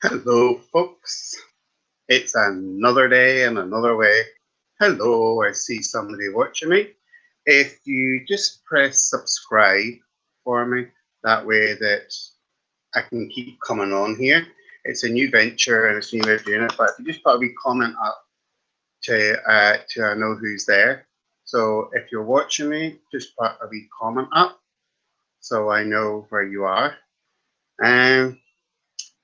Hello, folks. It's another day and another way. Hello, I see somebody watching me. If you just press subscribe for me, that way that I can keep coming on here. It's a new venture and it's a new way of doing it. But if you just put a wee comment up to know who's there. So if you're watching me, just put a wee comment up so I know where you are. And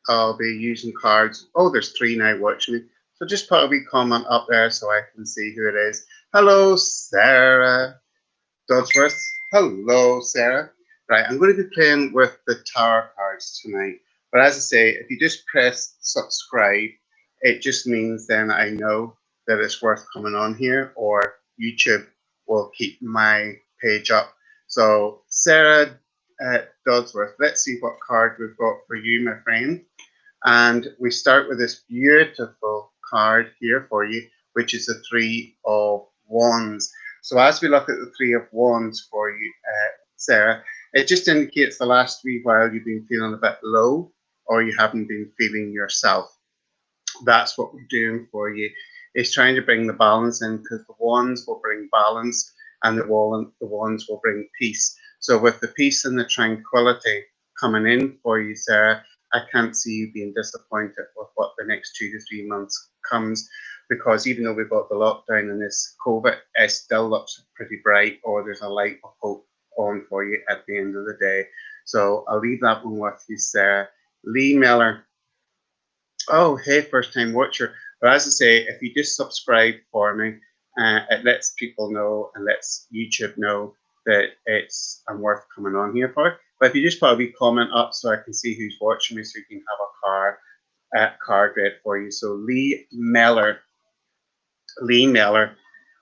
I'll be using cards. Oh, there's three now watching me. So just put a wee comment up there so I can see who it is. Hello, Sarah Dodsworth. Hello, Sarah. Right, I'm going to be playing with the tarot cards tonight. But as I say, if you just press subscribe, it just means then I know that it's worth coming on here, or YouTube will keep my page up. So, Sarah Dodsworth, let's see what card we've got for you, my friend. And we start with this beautiful card here for you, which is the Three of Wands. So as we look at the Three of Wands for you, Sarah, it just indicates the last wee while you've been feeling a bit low or you haven't been feeling yourself. That's what we're doing for you, is trying to bring the balance in, because the wands will bring balance and the wands will bring peace. So with the peace and the tranquility coming in for you, Sarah, I can't see you being disappointed with what the next 2 to 3 months comes, because even though we've got the lockdown and this COVID, it still looks pretty bright, or there's a light of hope on for you at the end of the day. So I'll leave that one with you, Sarah. Lee Miller. Oh, hey, first time watcher. But as I say, if you just subscribe for me, it lets people know and lets YouTube know that I'm worth coming on here for. But if you just put a wee comment up so I can see who's watching me, so you can have a card read for you. So Lee Miller,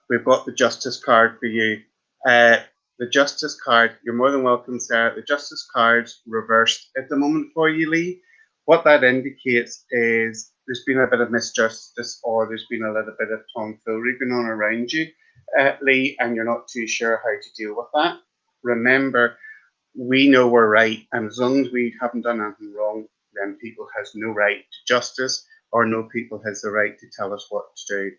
we've got the Justice card for you. Uh, the Justice card, you're more than welcome, Sarah. The Justice card's reversed at the moment for you, Lee. What that indicates is there's been a bit of misjustice, or there's been a little bit of tomfoolery going on around you, Lee, and you're not too sure how to deal with that. Remember, we know we're right, and as long as we haven't done anything wrong, then people has no right to justice, or no people has the right to tell us what to do.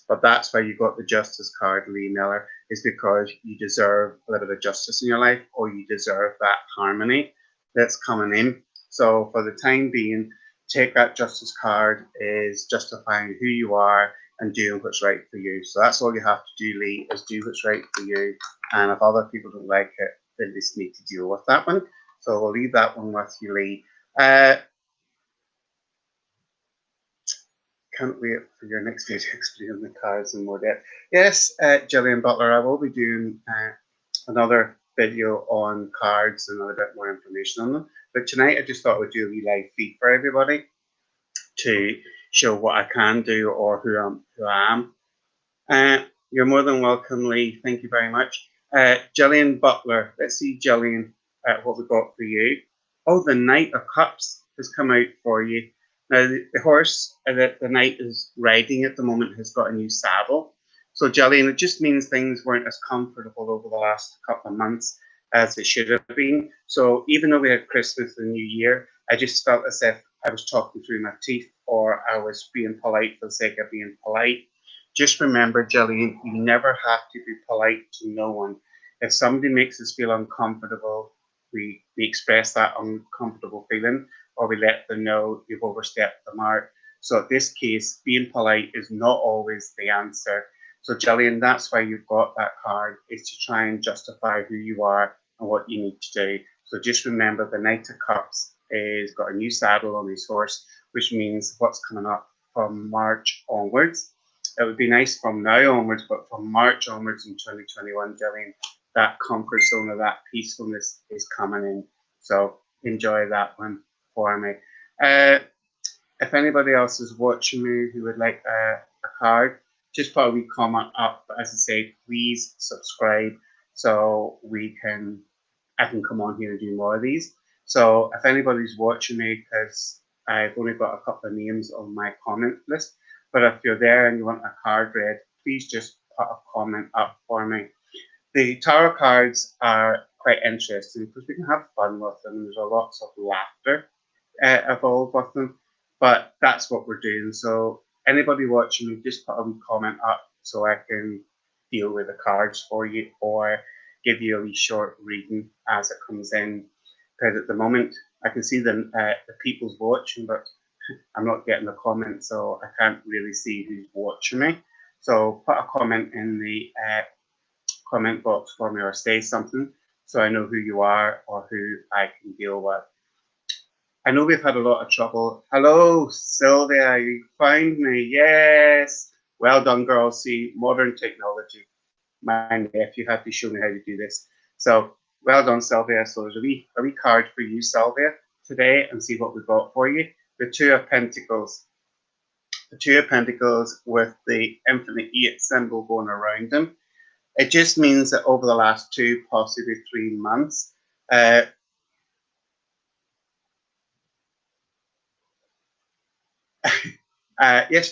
But that's why you got the justice card, Lee Miller, is because you deserve a little bit of justice in your life, or you deserve that harmony that's coming in. So for the time being, take that justice card is justifying who you are and doing what's right for you. So that's all you have to do, Lee, is do what's right for you. And if other people don't like it, they just need to deal with that one. So we'll leave that one with you, Lee. Can't wait for your next video to explain the cards in more depth. Yes, Gillian Butler, I will be doing another video on cards and a little bit more information on them. But tonight I just thought I would do a wee live feed for everybody to show what I can do, or who I am. You're more than welcome, Lee. Thank you very much. Gillian Butler. Let's see, Gillian, what we got for you. Oh, the Knight of Cups has come out for you. Now, the horse that the knight is riding at the moment has got a new saddle. So, Gillian, it just means things weren't as comfortable over the last couple of months as it should have been. So, even though we had Christmas and New Year, I just felt as if I was talking through my teeth, or I was being polite for the sake of being polite. Just remember, Gillian, you never have to be polite to no one. If somebody makes us feel uncomfortable, we express that uncomfortable feeling, or we let them know you've overstepped the mark. So in this case, being polite is not always the answer. So Gillian, that's why you've got that card, is to try and justify who you are and what you need to do. So just remember, the Knight of Cups is got a new saddle on his horse, which means what's coming up from March onwards. It would be nice from now onwards, but from March onwards in 2021, Gillian, that comfort zone of that peacefulness is coming in. So enjoy that one for me. Uh, if anybody else is watching me who would like a card, just put a wee comment up. But as I say, please subscribe so I can come on here and do more of these. So if anybody's watching me, because I've only got a couple of names on my comment list, but if you're there and you want a card read, please just put a comment up for me. The tarot cards are quite interesting because we can have fun with them. There's a lots of laughter involved with them. But that's what we're doing. So anybody watching me, just put a comment up so I can deal with the cards for you or give you a wee short reading as it comes in. Because at the moment, I can see the people's watching, but I'm not getting the comment, so I can't really see who's watching me. So put a comment in the comment box for me or say something so I know who you are or who I can deal with. I know we've had a lot of trouble. Hello, Sylvia, you find me? Yes. Well done, girl. See, modern technology. My nephew had to show me how to do this. So well done, Sylvia. So there's a wee card for you, Sylvia, today, and see what we've got for you. The Two of Pentacles. The Two of Pentacles with the Infinite Eight symbol going around them. It just means that over the last 2, possibly 3 months, yes,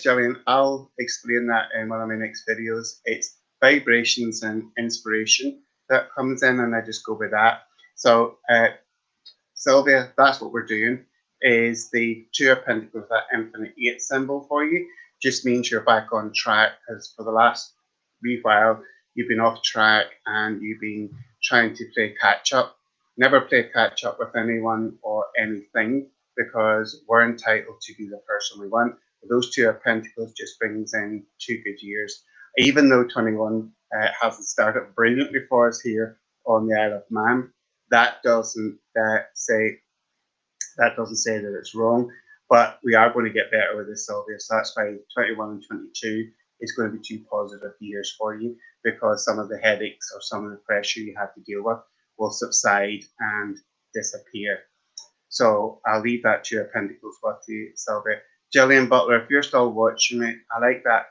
Jillian, I'll explain that in one of my next videos. It's vibrations and inspiration that comes in, and I just go with that. So, Sylvia, that's what we're doing. Is the Two of Pentacles, that Infinite Eight symbol for you, just means you're back on track, because for the last wee while you've been off track and you've been trying to play catch up. Never play catch up with anyone or anything, because we're entitled to be the person we want. Those Two of Pentacles just brings in 2 good years. Even though 21 hasn't started brilliantly for us here on the Isle of Man, that doesn't say that it's wrong. But we are going to get better with this, Sylvia. So that's why 21 and 22 is going to be 2 positive years for you, because some of the headaches or some of the pressure you have to deal with will subside and disappear. So I'll leave that to your Pentacles with you, Sylvia. Jillian Butler, if you're still watching me, I like that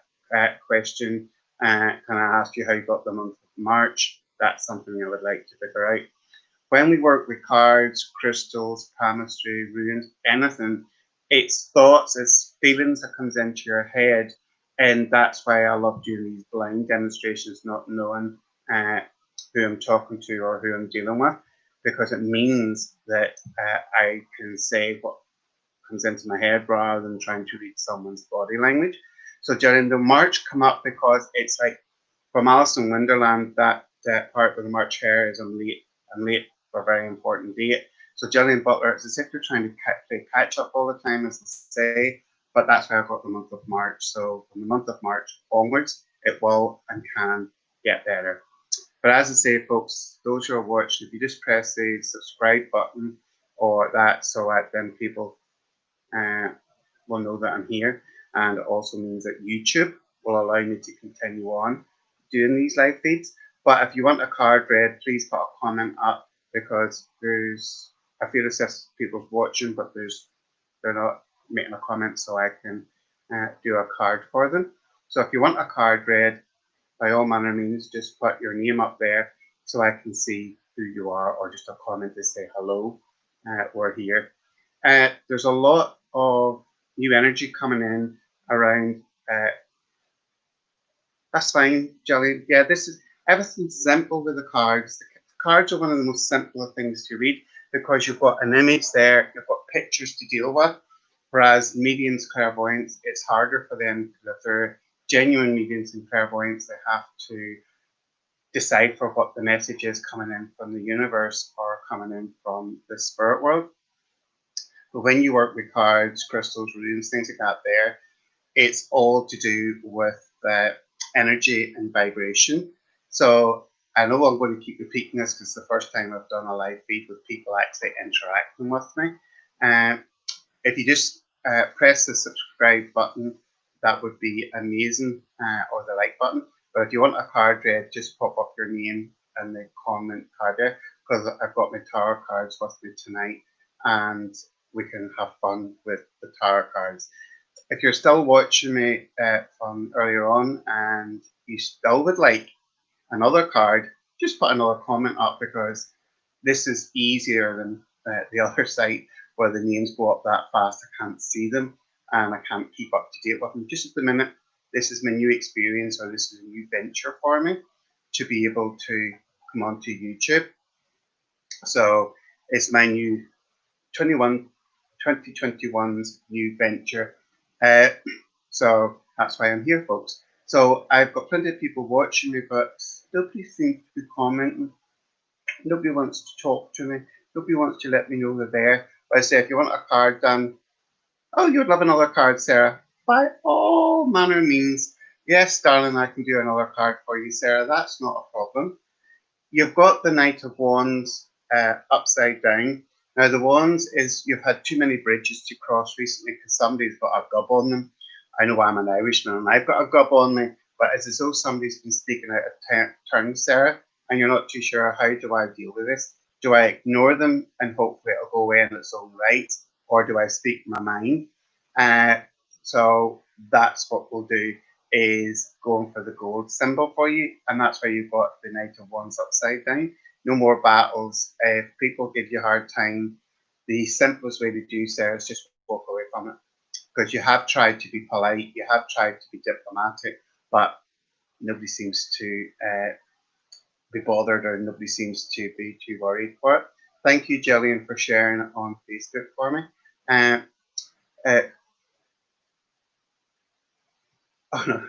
question. Can I ask you how you got the month of March? That's something I would like to figure out. When we work with cards, crystals, palmistry, runes, anything, it's thoughts, it's feelings that comes into your head. And that's why I love doing these blind demonstrations, not knowing who I'm talking to or who I'm dealing with, because it means that I can say what comes into my head rather than trying to read someone's body language. So during the March come up because it's like from Alice in Wonderland, that part where the March hare is I'm late for a very important date. So Jillian Butler, it's as if you're trying to play catch up all the time, as I say, but that's why I've got the month of March. So from the month of March onwards, it will and can get better. But as I say, folks, those who are watching, if you just press the subscribe button or that, so that then people uh, will know that I'm here. And it also means that YouTube will allow me to continue on doing these live feeds. But if you want a card read, please put a comment up, because I feel as if people's watching, but they're not making a comment, so I can do a card for them. So if you want a card read, by all manner means, just put your name up there so I can see who you are, or just a comment to say hello. We're here. There's a lot of new energy coming in around. That's fine, Jelly. Yeah, this is everything's simple with the cards. The cards are one of the most simple things to read, because you've got an image there, you've got pictures to deal with. Whereas mediums, clairvoyants, it's harder for them. If they're genuine mediums and clairvoyants, they have to decipher what the message is coming in from the universe or coming in from the spirit world. But when you work with cards, crystals, runes, things like that, it's all to do with energy and vibration. So I know I'm going to keep repeating this because it's the first time I've done a live feed with people actually interacting with me. If you just press the subscribe button, that would be amazing, or the like button. But if you want a card read, just pop up your name and the comment card there, because I've got my tarot cards with me tonight, and we can have fun with the tarot cards. If you're still watching me from earlier on and you still would like another card, just put another comment up, because this is easier than the other site where the names go up that fast. I can't see them and I can't keep up to date with them. Just at the minute, this is my new experience, or this is a new venture for me to be able to come onto YouTube. So it's my new 21 2021's new venture. So that's why I'm here, folks. So I've got plenty of people watching me, but nobody seems to be commenting. Nobody wants to talk to me. Nobody wants to let me know they're there. But I say, if you want a card done, oh, you would love another card, Sarah. By all manner of means. Yes, darling, I can do another card for you, Sarah. That's not a problem. You've got the Knight of Wands upside down. Now, the Wands is you've had too many bridges to cross recently because somebody's got a gub on them. I know I'm an Irishman and I've got a gub on me, but it's as though somebody's been speaking out of turn, Sarah, and you're not too sure how do I deal with this. Do I ignore them and hopefully it'll go away in its own right, or do I speak my mind? Uh, so that's what we'll do, is going for the gold symbol for you, and that's why you've got the Knight of Wands upside down. No more battles. If people give you a hard time, the simplest way to do so is just walk away from it, because you have tried to be polite, you have tried to be diplomatic, but nobody seems to be bothered, or nobody seems to be too worried for it. Thank you, Jillian, for sharing it on Facebook for me. Uh, uh, oh no,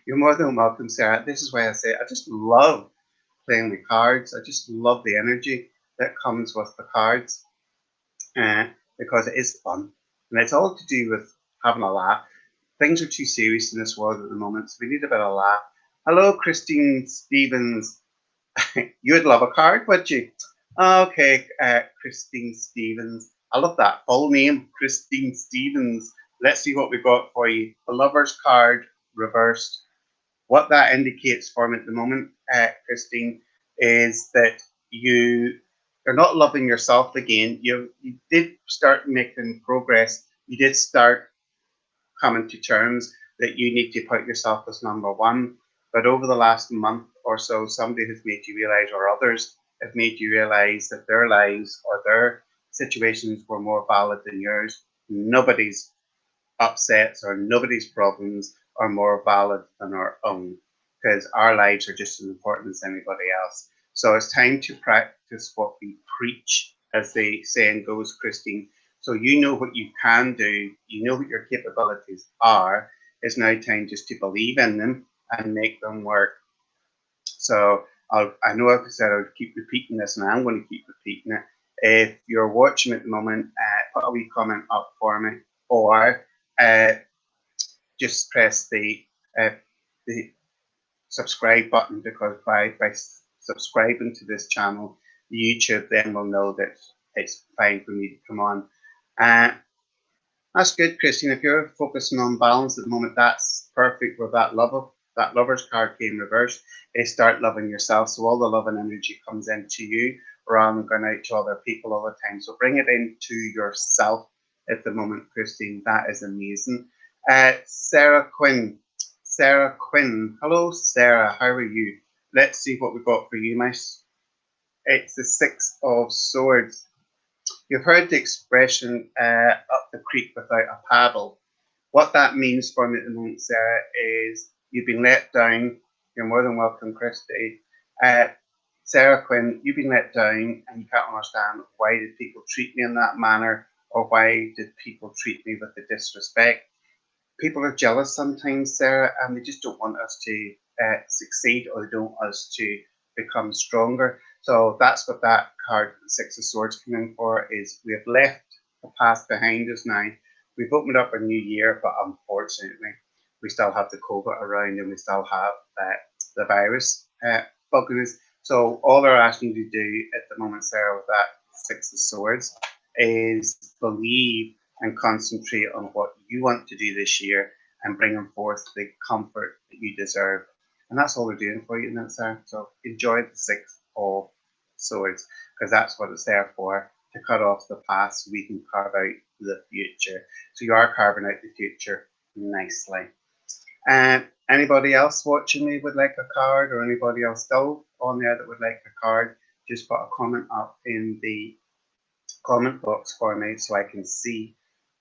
you're more than welcome, Sarah. This is why I say I just love playing with cards. I just love the energy that comes with the cards, uh, because it is fun. And it's all to do with having a laugh. Things are too serious in this world at the moment, so we need a bit of laugh. Hello, Christine Stevens. You'd love a card, would you? Okay, Christine Stevens. I love that full name, Christine Stevens. Let's see what we've got for you. The Lover's card reversed. What that indicates for me at the moment, Christine, is that you're not loving yourself again. You did start making progress. You did start coming to terms that you need to put yourself as number one. But over the last month or so, somebody has made you realize, or others have made you realize, that their lives or their situations were more valid than yours. Nobody's upsets or nobody's problems are more valid than our own, because our lives are just as important as anybody else. So it's time to practice what we preach, as the saying goes, Christine. So you know what you can do, you know what your capabilities are. It's now time just to believe in them and make them work. So I know I've said I'll keep repeating this, and I'm going to keep repeating it. If you're watching at the moment, put a wee comment up for me, or uh, just press uh, the subscribe button, because by subscribing to this channel, YouTube then will know that it's fine for me to come on. Uh, that's good, Christine. If you're focusing on balance at the moment, that's perfect. Where that lover's card came reversed, is start loving yourself. So all the love and energy comes into you rather than going out to other people all the time. So bring it into yourself at the moment, Christine. That is amazing. Sarah Quinn. Sarah Quinn. Hello, Sarah. How are you? Let's see what we've got for you, mice. It's the Six of Swords. You've heard the expression up the creek without a paddle. What that means for me at the moment, Sarah, is you've been let down. You're more than welcome, Christy. Sarah Quinn, you've been let down and you can't understand, why did people treat me in that manner, or why did people treat me with the disrespect? People are jealous sometimes, Sarah, and they just don't want us to succeed, or they don't want us to become stronger. So that's what that card, the Six of Swords, came in for, is we have left the past behind us now. We've opened up a new year, but unfortunately, we still have the COVID around, and we still have the virus bugging us. So all they're asking you to do at the moment, Sarah, with that Six of Swords, is believe and concentrate on what you want to do this year, and bringing forth the comfort that you deserve. And that's all we're doing for you in that, Sarah. So enjoy the Six of Swords, because that's what it's there for, to cut off the past so we can carve out the future. So you are carving out the future nicely. And anybody else watching me would like a card, or anybody else still on there that would like a card, just put a comment up in the comment box for me so I can see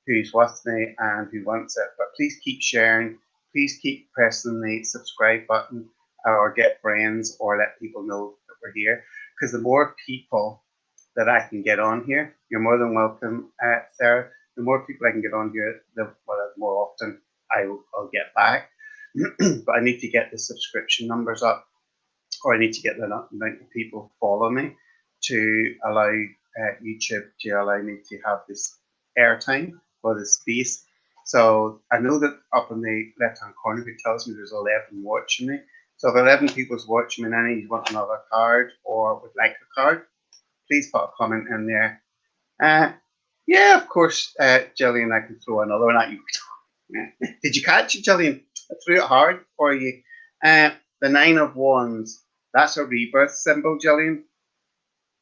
who's with me and who wants it. But please keep sharing. Please keep pressing the subscribe button, or get friends, or let people know that we're here. Because the more people that I can get on here, you're more than welcome, Sarah. the more people I can get on here, the more often I'll get back. But I need to get the subscription numbers up, or I need to get the amount of people follow me to allow YouTube to allow me to have this airtime or the space. So I know that up in the left-hand corner it tells me there's 11 watching me. So if 11 people's watching me and any of you want another card or would like a card, please put a comment in there. Yeah, of course, Gillian, I can throw another one at you. Did you catch it, Gillian? I threw it hard for you. The Nine of Wands, that's a rebirth symbol, Gillian,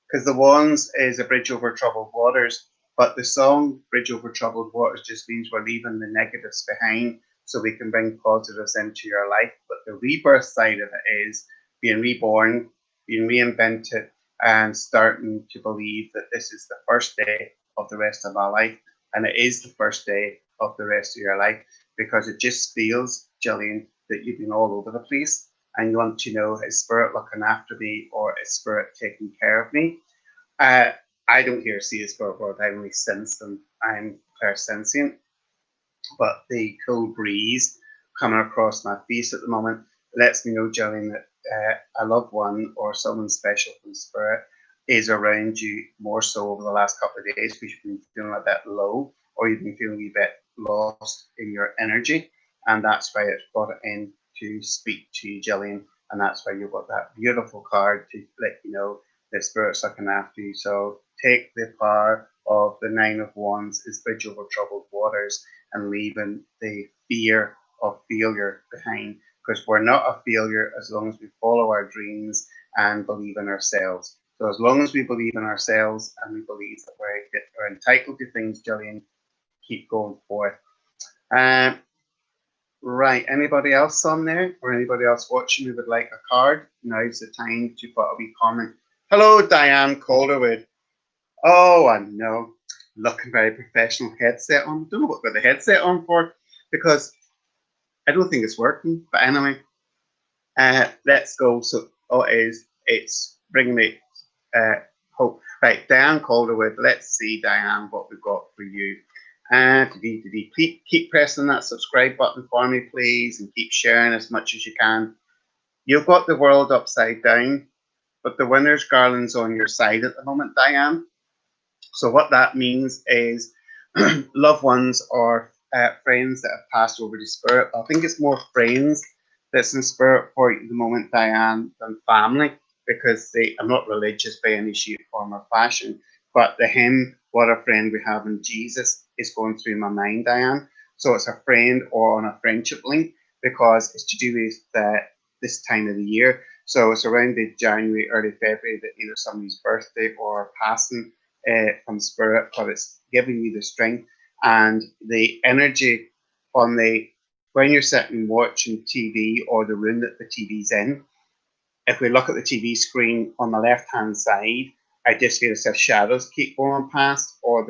because the Wands is a bridge over troubled waters, but the song Bridge Over Troubled Waters just means we're leaving the negatives behind so we can bring positives into your life. But the rebirth side of it is being reborn, being reinvented, and starting to believe that this is the first day of the rest of my life. And it is the first day of the rest of your life, because it just feels, Gillian, that you've been all over the place and you want to know, is spirit looking after me or is spirit taking care of me? I don't hear see a spirit world, I only sense them. I'm clairsentient. But the cool breeze coming across my face at the moment lets me know, Gillian, that a loved one or someone special from spirit is around you more so over the last couple of days, because you've been feeling a bit low or you've been feeling a bit lost in your energy. And that's why it's brought it in to speak to you, Gillian. And that's why you've got that beautiful card to let you know that spirit's looking after you. So take the power of the Nine of Wands is bridge over troubled waters and leaving the fear of failure behind, because we're not a failure as long as we follow our dreams and believe in ourselves. So as long as we believe in ourselves and we believe that we're entitled to things, Gillian, keep going forth. Right, anybody else on there or anybody else watching who would like a card? Now's the time to put a wee comment. Hello, Diane Calderwood. Oh, I know. Looking very professional headset on. I don't know what got the headset on for, because I don't think it's working. But anyway, let's go. So, it's bringing me hope. Right, Diane Calderwood. Let's see, Diane, what we've got for you. Keep pressing that subscribe button for me, please, and keep sharing as much as you can. You've got the world upside down, but the winner's garland's on your side at the moment, Diane. So what that means is loved ones or friends that have passed over to spirit. I think it's more friends that's in spirit for you at the moment, Diane, than family, because I'm not religious by any shape, form, or fashion. But the hymn, What a Friend We Have in Jesus, is going through my mind, Diane. So it's a friend or on a friendship link, because it's to do with this time of the year. So it's around the January, early February that either somebody's birthday or passing from spirit, but it's giving you the strength and the energy on when you're sitting watching TV or the room that the TV's in. If we look at the TV screen on the left hand side, I just feel as if shadows keep going past, or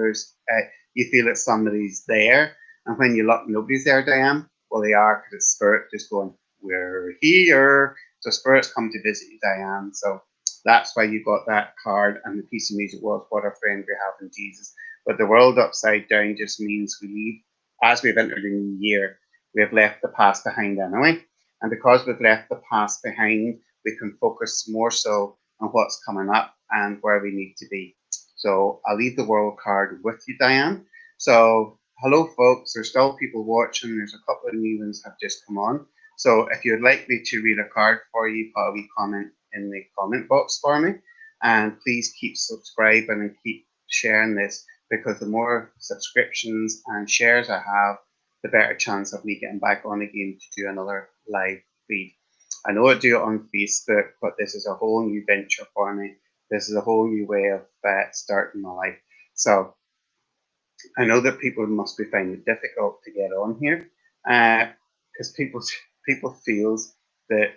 you feel that somebody's there, and when you look, nobody's there, Diane. Well, they are, because it's spirit just going, we're here. So spirits come to visit you, Diane. So that's why you got that card, and the piece of music was What a Friend We Have in Jesus. But the world upside down just means we leave, as we've entered a new year, we have left the past behind anyway. And because we've left the past behind, we can focus more so on what's coming up and where we need to be. So I'll leave the world card with you, Diane. So hello, folks. There's still people watching. There's a couple of new ones have just come on. So if you'd like me to read a card for you, put a wee comment in the comment box for me. And please keep subscribing and keep sharing this, because the more subscriptions and shares I have, the better chance of me getting back on again to do another live feed. I know I do it on Facebook, but this is a whole new venture for me. This is a whole new way of starting my life. So I know that people must be finding it difficult to get on here, because people feels that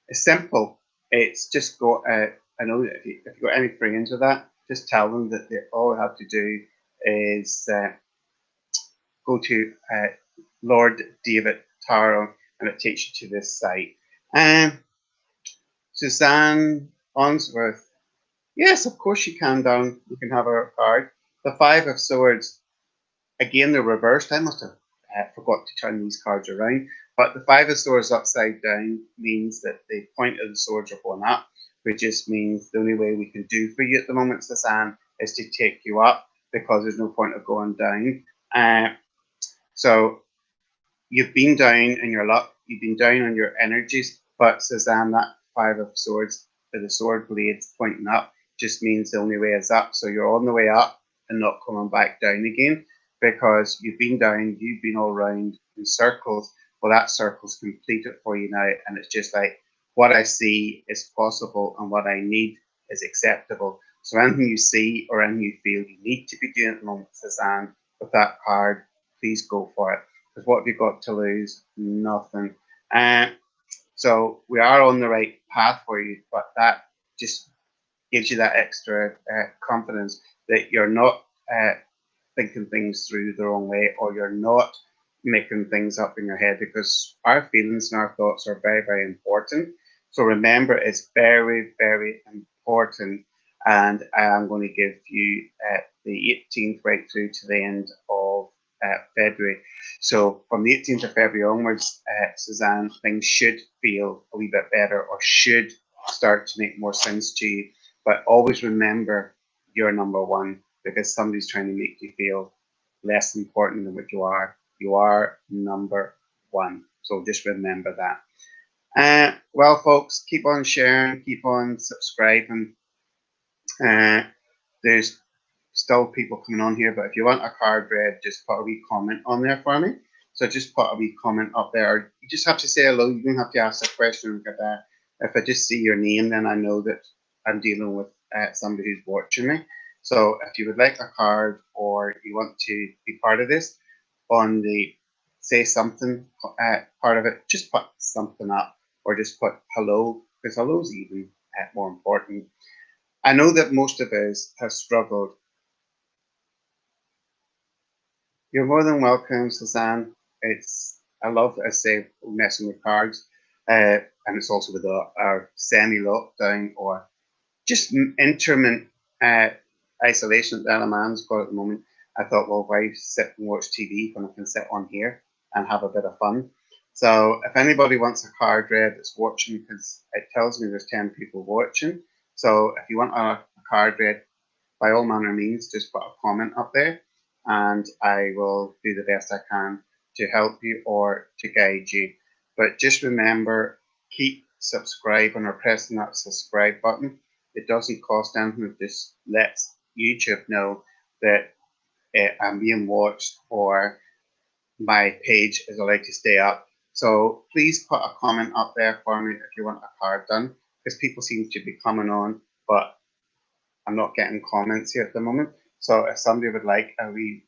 it's simple. It's just got. I know that if you've got any friends with that, just tell them that all they have to do is go to Lord David Tarot, and it takes you to this site. Suzanne Onsworth. Yes, of course you can, Don. You can have a card. The Five of Swords. again, they're reversed. I must have forgot to turn these cards around. But the Five of Swords upside down means that the point of the swords are going up, which just means the only way we can do for you at the moment, Suzanne, is to take you up because there's no point of going down. So you've been down in your luck, you've been down on your energies, but Suzanne, that Five of Swords, with the sword blades pointing up, just means the only way is up. So you're on the way up and not coming back down again because you've been down, you've been all round in circles. Well, that circle's completed for you now, and it's just like what I see is possible and what I need is acceptable. So anything you see or anything you feel you need to be doing at the moment, Suzanne, with that card, please go for it. Because what have you got to lose? Nothing. Uh, so we are on the right path for you, but that just gives you that extra confidence that you're not thinking things through the wrong way, or you're not making things up in your head, because our feelings and our thoughts are very, very important. So remember, it's very, very important. And I am going to give you the 18th right through to the end of February. So from the 18th of February onwards, Suzanne, things should feel a wee bit better or should start to make more sense to you. But always remember you're number one, because somebody's trying to make you feel less important than what you are. You are number one. So just remember that. Well, folks, keep on sharing, keep on subscribing. There's still people coming on here, but if you want a card read, just put a wee comment on there for me. So just put a wee comment up there. You just have to say hello. You don't have to ask a question. If I just see your name, then I know that I'm dealing with somebody who's watching me. So if you would like a card or you want to be part of this, on the say something part of it, just put something up or just put hello, because hello's even more important. I know that most of us have struggled. You're more than welcome, Suzanne. I love, I say, messing with cards, and it's also with our semi-lockdown or just intermittent isolation that a man's got at the moment. I thought, well, why sit and watch TV when I can sit on here and have a bit of fun? So if anybody wants a card read that's watching, because it tells me there's 10 people watching. So if you want a card read, by all manner means, just put a comment up there and I will do the best I can to help you or to guide you. But just remember, keep subscribing or pressing that subscribe button. It doesn't cost anything. It just lets YouTube know that I'm being watched or my page is allowed to stay up. So please put a comment up there for me if you want a card done, because people seem to be coming on, but I'm not getting comments here at the moment. So if somebody would like a wee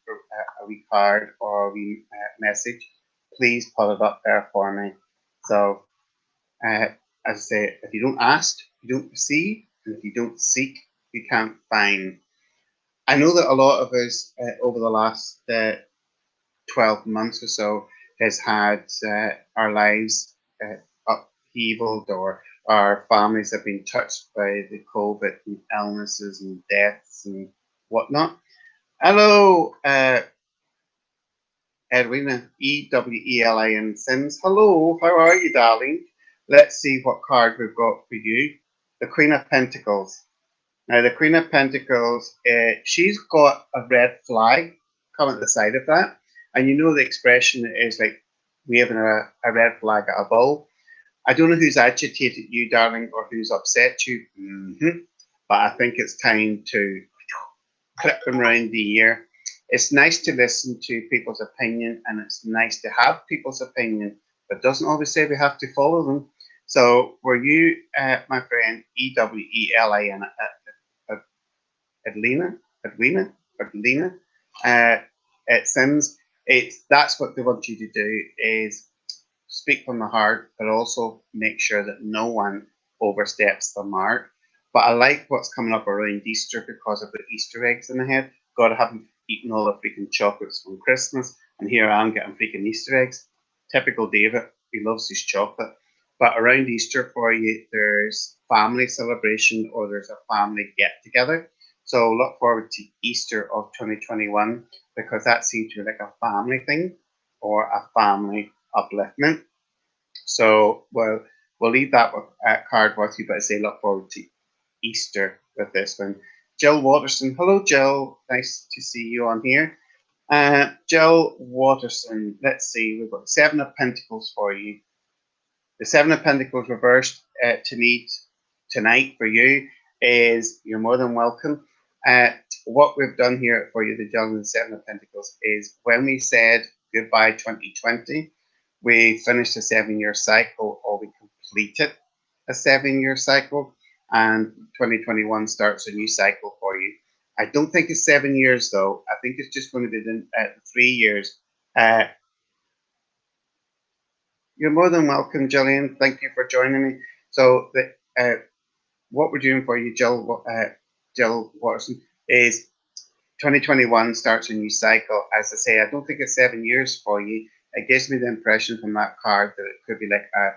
card or a wee message, please put it up there for me. So as I say, if you don't ask, you don't receive, and if you don't seek, you can't find. I know that a lot of us over the last 12 months or so has had our lives upheavaled, or our families have been touched by the COVID and illnesses and deaths and whatnot. Hello, Edwina, Ewelin Sims. Hello, how are you, darling? Let's see what card we've got for you. The Queen of Pentacles. Now, the Queen of Pentacles, she's got a red flag coming at the side of that. And you know the expression is like waving a red flag at a bull. I don't know who's agitated you, darling, or who's upset you. But I think it's time to clip them round the ear. It's nice to listen to people's opinion, and it's nice to have people's opinion, but doesn't always say we have to follow them. So were you, my friend, Ewelin, Edwina, it Sims, that's what they want you to do, is speak from the heart, but also make sure that no one oversteps the mark. But I like what's coming up around Easter because of the Easter eggs in the head. God, I haven't eaten all the freaking chocolates from Christmas, and here I am getting freaking Easter eggs. Typical David, he loves his chocolate. But around Easter for you, there's family celebration or there's a family get together. So look forward to Easter of 2021, because that seems to be like a family thing or a family upliftment. So we'll leave that card with you, but I say look forward to Easter with this one. Jill Watterson. Hello, Jill. Nice to see you on here. Jill Watterson. Let's see. We've got the Seven of Pentacles for you. The Seven of Pentacles reversed to me tonight for you is you're more than welcome. What we've done here for you, the Jill and the Seven of Pentacles, is when we said goodbye 2020, we finished a 7-year cycle or we completed a 7-year cycle, and 2021 starts a new cycle for you. I don't think it's 7 years though. I think it's just going to be 3 years. You're more than welcome, Jillian. Thank you for joining me. So what we're doing for you, Jill Watson, is 2021 starts a new cycle. As I say, I don't think it's 7 years for you. It gives me the impression from that card that it could be like a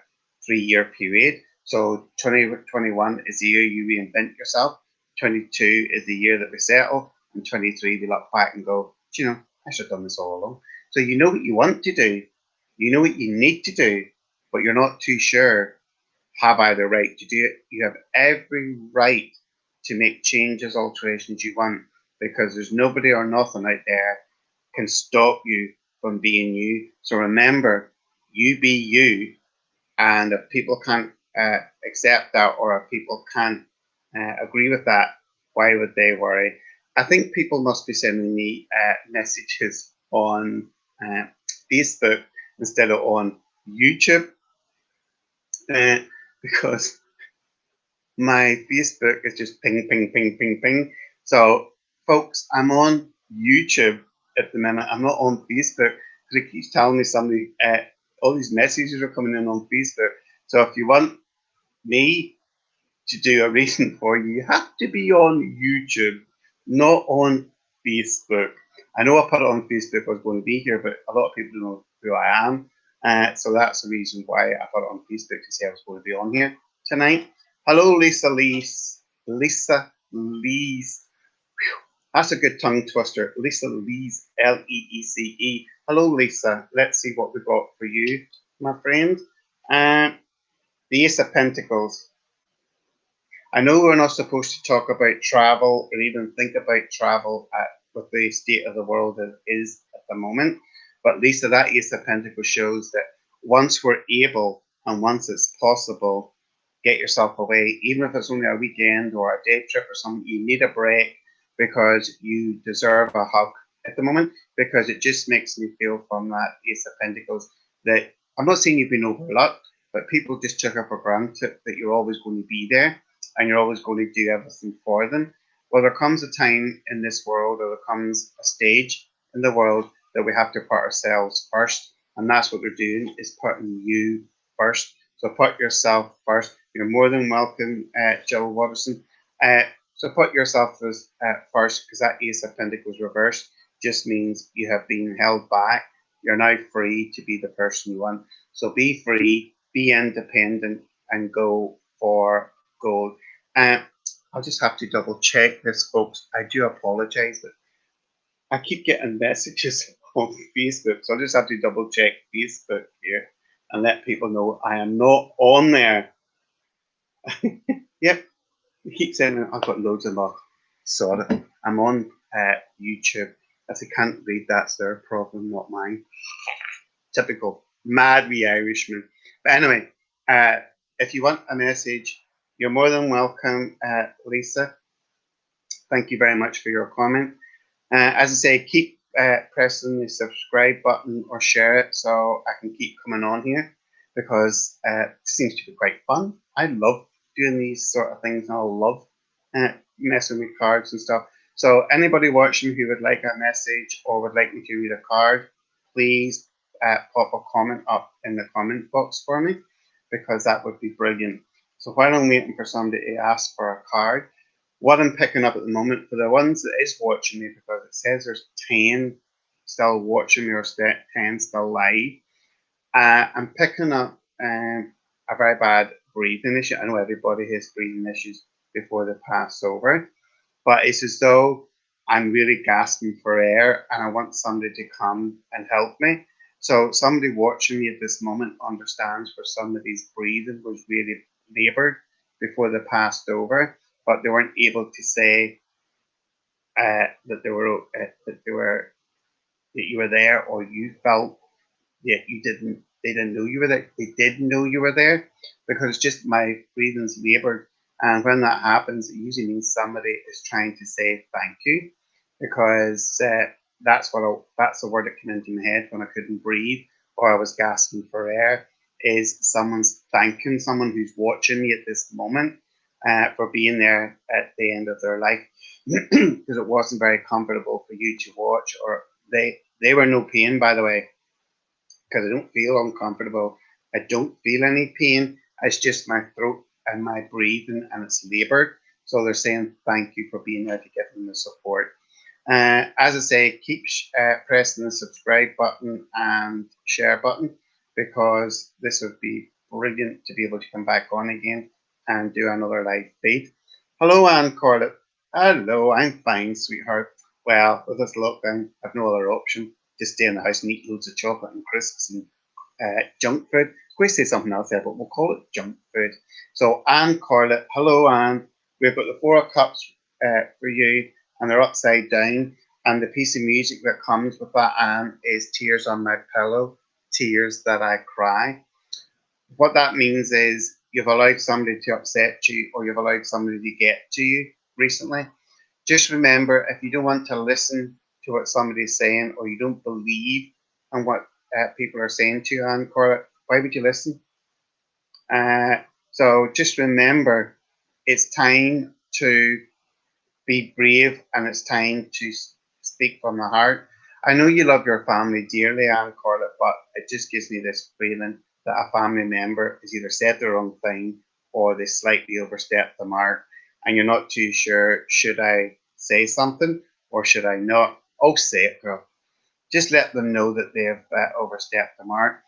3-year period. So 2021 is the year you reinvent yourself. 22 is the year that we settle. And 23, we look back and go, you know, I should have done this all along. So you know what you want to do. You know what you need to do, but you're not too sure. Have I the right to do it? You have every right to make changes, alterations you want, because there's nobody or nothing out there can stop you from being you. So remember, you be you, and if people can't accept that, or if people can't agree with that, why would they worry? I think people must be sending me messages on Facebook instead of on YouTube, because my Facebook is just ping, ping, ping, ping, ping. So, folks, I'm on YouTube at the minute. I'm not on Facebook because it keeps telling me somebody, all these messages are coming in on Facebook. So, if you want me to do a reading for you, you have to be on YouTube, not on Facebook. I know I put it on Facebook, I was going to be here, but a lot of people don't know who I am. So that's the reason why I put it on Facebook, to say I was going to be on here tonight. Hello, Lisa Lees. Lisa Lees. That's a good tongue twister. Lisa Lees, Leece. Hello, Lisa. Let's see what we've got for you, my friend. The Ace of Pentacles. I know we're not supposed to talk about travel or even think about travel with the state of the world as it is at the moment. But Lisa, that Ace of Pentacles shows that once we're able and once it's possible, get yourself away, even if it's only a weekend or a day trip or something. You need a break because you deserve a hug at the moment, because it just makes me feel from that Ace of Pentacles that I'm not saying you've been overlooked, but people just took it for granted that you're always going to be there and you're always going to do everything for them. Well, there comes a time in this world, or there comes a stage in the world that we have to put ourselves first, and that's what we're doing, is putting you first. So put yourself first. You're more than welcome, Jill Watterson. So put yourself first, because that Ace of Pentacles reversed just means you have been held back. You're now free to be the person you want. So be free, be independent, and go for gold. I'll just have to double check this, folks. I do apologize, but I keep getting messages on Facebook, so I'll just have to double check Facebook here and let people know I am not on there. Yep, you keep saying I've got loads of love. Sorry, I'm on YouTube. If they can't read, that's their problem, not mine. Typical mad wee Irishman. But anyway, if you want a message, you're more than welcome, Lisa. Thank you very much for your comment. As I say, keep pressing the subscribe button or share it so I can keep coming on here, because it seems to be quite fun. I love doing these sort of things, and I love messing with cards and stuff. So anybody watching who would like a message or would like me to read a card, please pop a comment up in the comment box for me, because that would be brilliant. So while I'm waiting for somebody to ask for a card, what I'm picking up at the moment, for the ones that is watching me, because it says there's 10 still watching me, or 10 still live, I'm picking up a very bad breathing issue. I know everybody has breathing issues before they pass over, but it's as though I'm really gasping for air and I want somebody to come and help me. So somebody watching me at this moment understands where somebody's breathing was really labored before they passed over, but they weren't able to say that they were that you were there, or you felt that you didn't. They didn't know you were there. They did know you were there because it's just my breathing's labored, and when that happens, it usually means somebody is trying to say thank you, because that's the word that came into my head when I couldn't breathe or I was gasping for air. Is someone's thanking someone who's watching me at this moment for being there at the end of their life, because it wasn't very comfortable for you to watch, or they were no pain, by the way, because I don't feel uncomfortable. I don't feel any pain. It's just my throat and my breathing, and it's labored. So they're saying thank you for being there to give them the support. As I say, keep pressing the subscribe button and share button, because this would be brilliant to be able to come back on again and do another live feed. Hello, Anne Corlett. Hello, I'm fine, sweetheart. Well, with this lockdown, I've no other option. Just stay in the house and eat loads of chocolate and crisps and junk food. I was going to say something else there, but we'll call it junk food. So, Anne Corlett. Hello, Anne. We've got the Four of Cups for you, and they're upside down. And the piece of music that comes with that, Anne, is Tears on My Pillow, Tears That I Cry. What that means is you've allowed somebody to upset you, or you've allowed somebody to get to you recently. Just remember, if you don't want to listen to what somebody's saying, or you don't believe in what people are saying to you, Anne Corlett, why would you listen? So just remember, it's time to be brave, and it's time to speak from the heart. I know you love your family dearly, Anne Corlett, but it just gives me this feeling that a family member has either said the wrong thing or they slightly overstepped the mark, and you're not too sure, should I say something or should I not? Oh, say it, girl. Just let them know that they've overstepped the mark.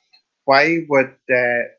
Why would the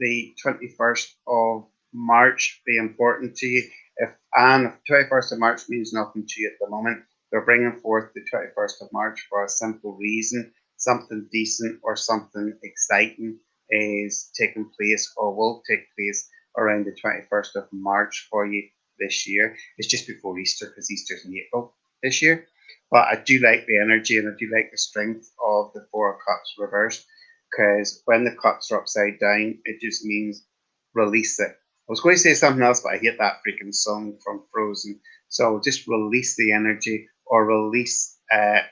21st of March be important to you? If 21st of March means nothing to you at the moment, they're bringing forth the 21st of March for a simple reason. Something decent or something exciting is taking place, or will take place, around the 21st of March for you this year. It's just before Easter, because Easter's in April this year. But I do like the energy, and I do like the strength of the Four of Cups reversed, because when the cups are upside down, it just means release it. I was going to say something else, but I hate that freaking song from Frozen. So just release the energy, or release the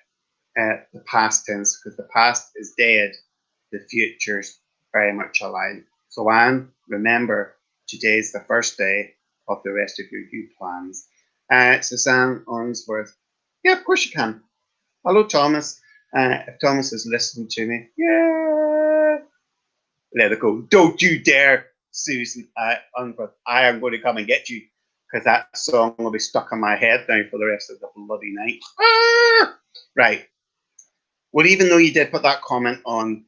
past tense, because the past is dead, the future's very much alive. So, Anne, remember, today's the first day of the rest of your new plans. Suzanne Onsworth. Yeah, of course you can. Hello, Thomas. If Thomas is listening to me, yeah, let it go. Don't you dare, Susan. I am going to come and get you, because that song will be stuck in my head now for the rest of the bloody night. Ah! Right. Well, even though you did put that comment on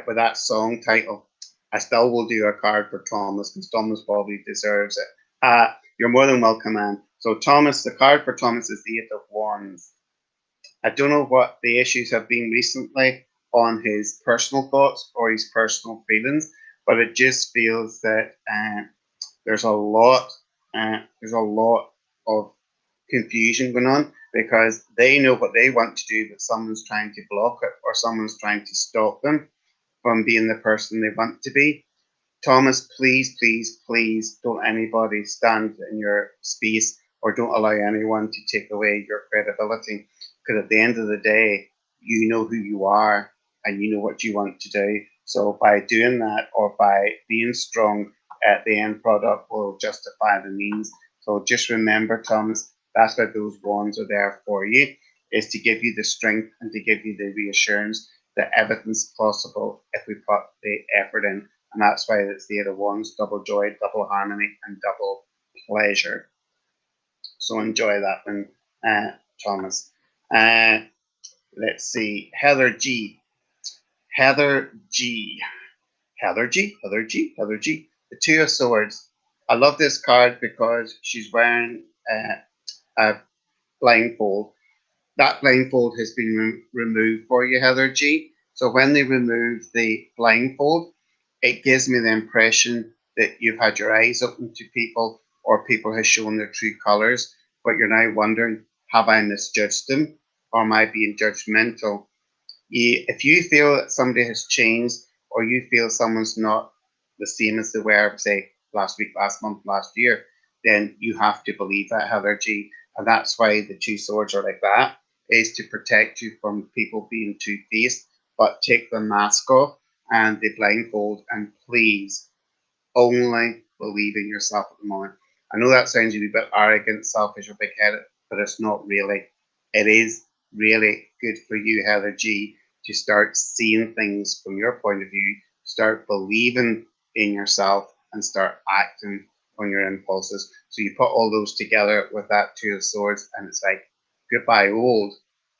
with that song title, I still will do a card for Thomas, because Thomas probably deserves it. You're more than welcome, Anne. So, Thomas, the card for Thomas is the Eight of Wands. I don't know what the issues have been recently on his personal thoughts or his personal feelings, but it just feels that there's a lot there's a lot of confusion going on, because they know what they want to do, but someone's trying to block it, or someone's trying to stop them from being the person they want to be. Thomas, please, please, please don't anybody stand in your space, or don't allow anyone to take away your credibility. Because at the end of the day, you know who you are, and you know what you want to do. So by doing that, or by being strong, the end product will justify the means. So just remember, Thomas, that's what those wands are there for you, is to give you the strength and to give you the reassurance that everything's possible if we put the effort in. And that's why it's the Eight of Wands, double joy, double harmony, and double pleasure. So enjoy that one, Thomas. Let's see, Heather G. Heather G. Heather G. Heather G. Heather G. The Two of Swords. I love this card because she's wearing a blindfold. That blindfold has been removed for you, Heather G. So when they remove the blindfold, it gives me the impression that you've had your eyes open to people, or people have shown their true colours, but you're now wondering, have I misjudged them, or am I being judgmental? If you feel that somebody has changed, or you feel someone's not the same as they were, say, last week, last month, last year, then you have to believe that, Heather G. And that's why the two swords are like that, is to protect you from people being two-faced. But take the mask off and the blindfold, and please only believe in yourself at the moment. I know that sounds a wee bit arrogant, selfish, or big headed, but it's not really. It is really good for you, Heather G, to start seeing things from your point of view, start believing in yourself, and start acting on your impulses. So you put all those together with that Two of Swords, and it's like goodbye old,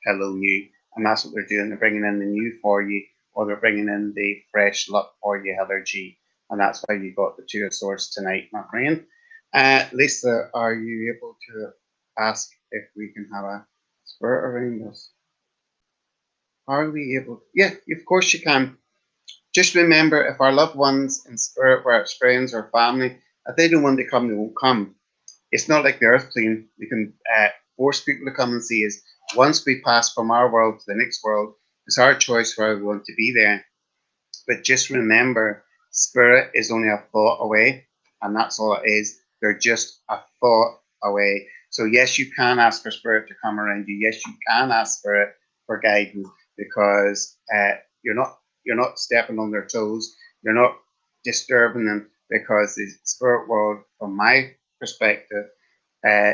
hello new. And that's what they're doing. They're bringing in the new for you, or they're bringing in the fresh luck for you, Heather G. And that's why you got the Two of Swords tonight, my friend. Lisa, are you able to ask if we can have a spirit around us? Are we able to? Yeah, of course you can. Just remember, if our loved ones in spirit, whether it's friends or family, if they don't want to come, they won't come. It's not like the earth plane. We can force people to come and see us. Once we pass from our world to the next world, it's our choice whether we want to be there. But just remember, spirit is only a thought away, and that's all it is. They're just a thought away. So yes, you can ask for spirit to come around you. Yes, you can ask spirit for guidance, because you're not stepping on their toes. You're not disturbing them, because the spirit world, from my perspective, uh,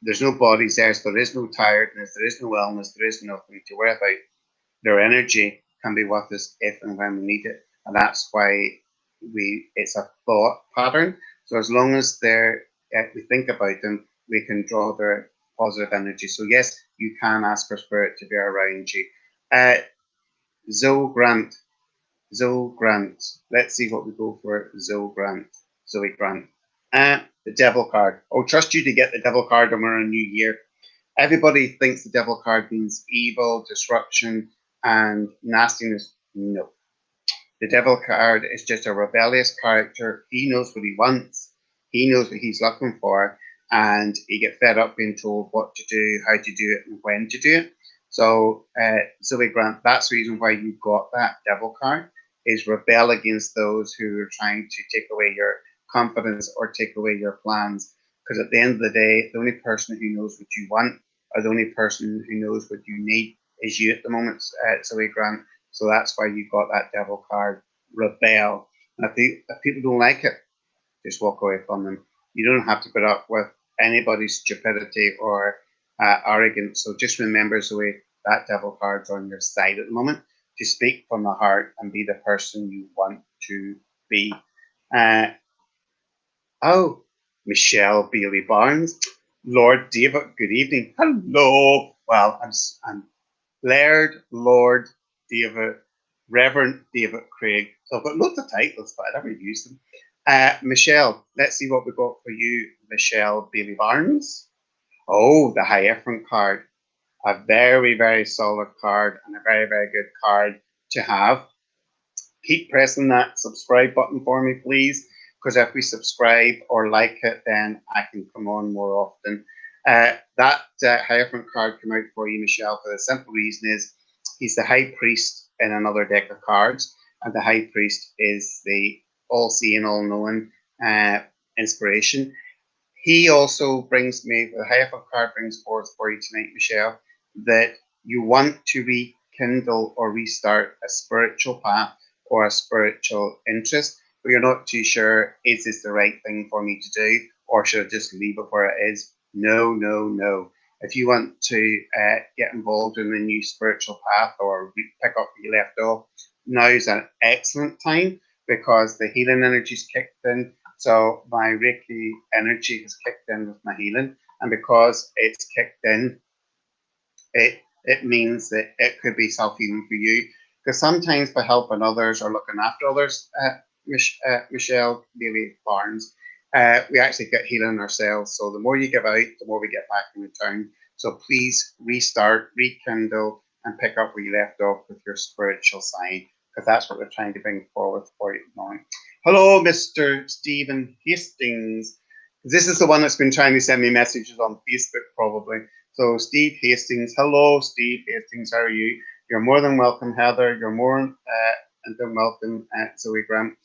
there's no bodies there, so there is no tiredness, there is no illness, there is nothing to worry about. Their energy can be with us if and when we need it, and that's why it's a thought pattern. So as long as we think about them, we can draw their positive energy. So yes, you can ask for spirit to be around you. Uh, Zoe Grant, Zoe Grant. Let's see what we go for. Zoe Grant. The Devil card. I'll trust you to get the Devil card when we're on New Year. Everybody thinks the Devil card means evil, disruption, and nastiness. No. The Devil card is just a rebellious character. He knows what he wants. He knows what he's looking for, and he gets fed up being told what to do, how to do it, and when to do it. So, Zoe Grant, that's the reason why you got that Devil card, is rebel against those who are trying to take away your confidence or take away your plans. Because at the end of the day, the only person who knows what you want, or the only person who knows what you need, is you at the moment, Zoe Grant. So that's why you got that Devil card, rebel. And if people don't like it, just walk away from them. You don't have to put up with anybody's stupidity or arrogance. So just remember, Zoe, that Devil card's on your side at the moment, to speak from the heart and be the person you want to be. Uh, oh, Michelle Bailey Barnes. Lord David, good evening. Hello. Well, I'm Laird, Lord David, Reverend David Craig. So I've got loads of titles, but I never use them. Michelle, let's see what we got for you, Michelle Bailey Barnes. Oh, the Hierophant card. A very, very solid card, and a very, very good card to have. Keep pressing that subscribe button for me, please, because if we subscribe or like it, then I can come on more often. That Hierophant card came out for you, Michelle, for the simple reason is he's the High Priest in another deck of cards, and the High Priest is the all-seeing, all-knowing inspiration. He also brings me, the Hierophant card brings forth for you tonight, Michelle, that you want to rekindle or restart a spiritual path or a spiritual interest, but you're not too sure, is this the right thing for me to do, or should I just leave it where it is? No, no, no. If you want to get involved in a new spiritual path or pick up where you left off, now is an excellent time, because the healing energy's kicked in. So my Reiki energy has kicked in with my healing, and because it's kicked in, it means that it could be self-healing for you. Because sometimes by helping others or looking after others, Michelle Bailey Barnes, we actually get healing ourselves. So the more you give out, the more we get back in return. So please restart, rekindle, and pick up where you left off with your spiritual side, because that's what we're trying to bring forward for you at the moment. Hello, Mr. Stephen Hastings. This is the one that's been trying to send me messages on Facebook, probably. So, Steve Hastings. Hello, Steve Hastings. How are you? You're more than welcome, Heather. You're more than welcome, Zoe Graham.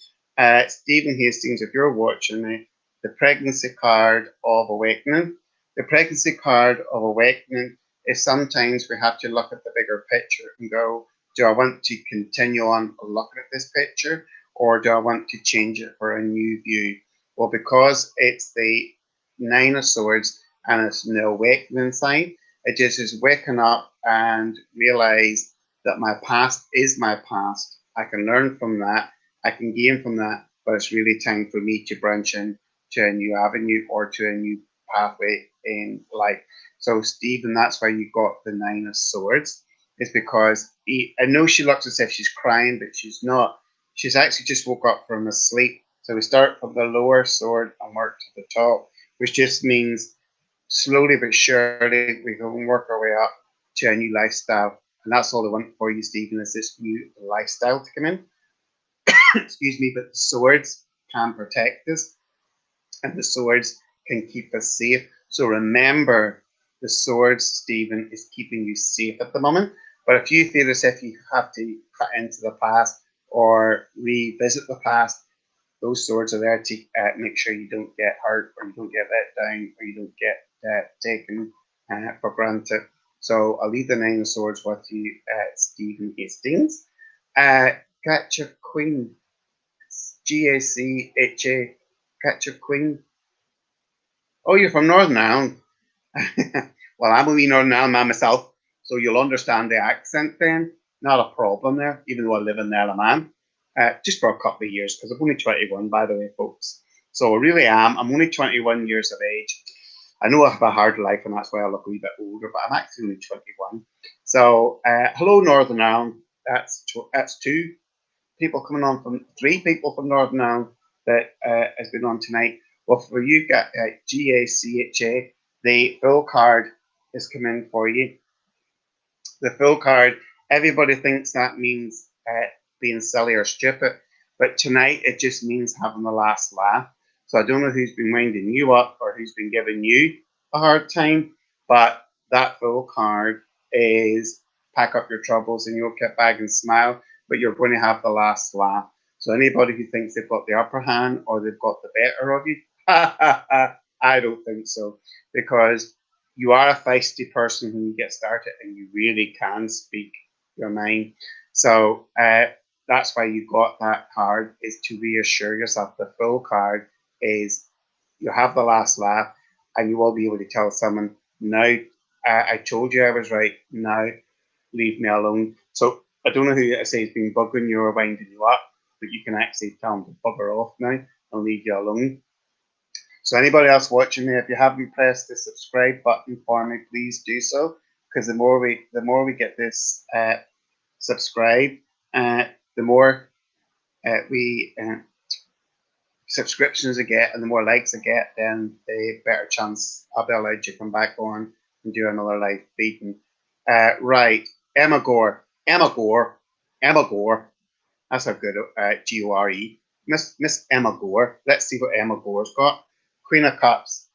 Stephen Hastings, if you're watching me, the pregnancy card of awakening. The pregnancy card of awakening is sometimes we have to look at the bigger picture and go, do I want to continue on looking at this picture, or do I want to change it for a new view? Well, because it's the Nine of Swords and it's the awakening sign, it just is waking up and realize that my past is my past. I can learn from that. I can gain from that, but it's really time for me to branch in to a new avenue or to a new pathway in life. So, Stephen, that's why you got the Nine of Swords, is because I know she looks as if she's crying, but she's not. She's actually just woke up from a sleep. So we start from the lower sword and work to the top, which just means slowly but surely we can work our way up to a new lifestyle. And that's all I want for you, Stephen, is this new lifestyle to come in. Excuse me, but the swords can protect us and the swords can keep us safe. So remember, the swords, Stephen, is keeping you safe at the moment. But if you feel as if you have to cut into the past or revisit the past, those swords are there to make sure you don't get hurt or you don't get let down or you don't get taken for granted. So I'll leave the Nine of Swords with you, Stephen Hastings. Catch your Queen, Gacha, Catch your Queen. Oh, you're from Northern Ireland. Well, I'm a wee Northern Ireland man myself, so you'll understand the accent then. Not a problem there, even though I live in there, man. Just for a couple of years, because I'm only 21, by the way, folks. So I really am. I'm only 21 years of age. I know I have a hard life, and that's why I look a wee bit older, but I'm actually only 21. So, hello, Northern Ireland. That's two people coming on from three people from Northern Ireland that has been on tonight. Well, for you, GACHA, the full card is coming for you. The full card, everybody thinks that means being silly or stupid, but tonight it just means having the last laugh. So I don't know who's been winding you up or who's been giving you a hard time, but that full card is pack up your troubles and you'll get back and smile, but you're going to have the last laugh. So anybody who thinks they've got the upper hand or they've got the better of you, I don't think so, because you are a feisty person when you get started and you really can speak your mind. So that's why you got that card, is to reassure yourself. The full card is you have the last laugh and you will be able to tell someone, now I told you I was right, now leave me alone. So I don't know who I say has been bugging you or winding you up, but you can actually tell them to bugger off now and leave you alone. So anybody else watching me, if you haven't pressed the subscribe button for me, please do so, because the more we get this subscribe, the more we subscriptions I get, and the more likes I get, then the better chance I'll be allowed to come back on and do another live feed. Right, Emma Gore, Emma Gore, Emma Gore. That's a good Gore. Miss Emma Gore. Let's see what Emma Gore's got. Queen of Cups.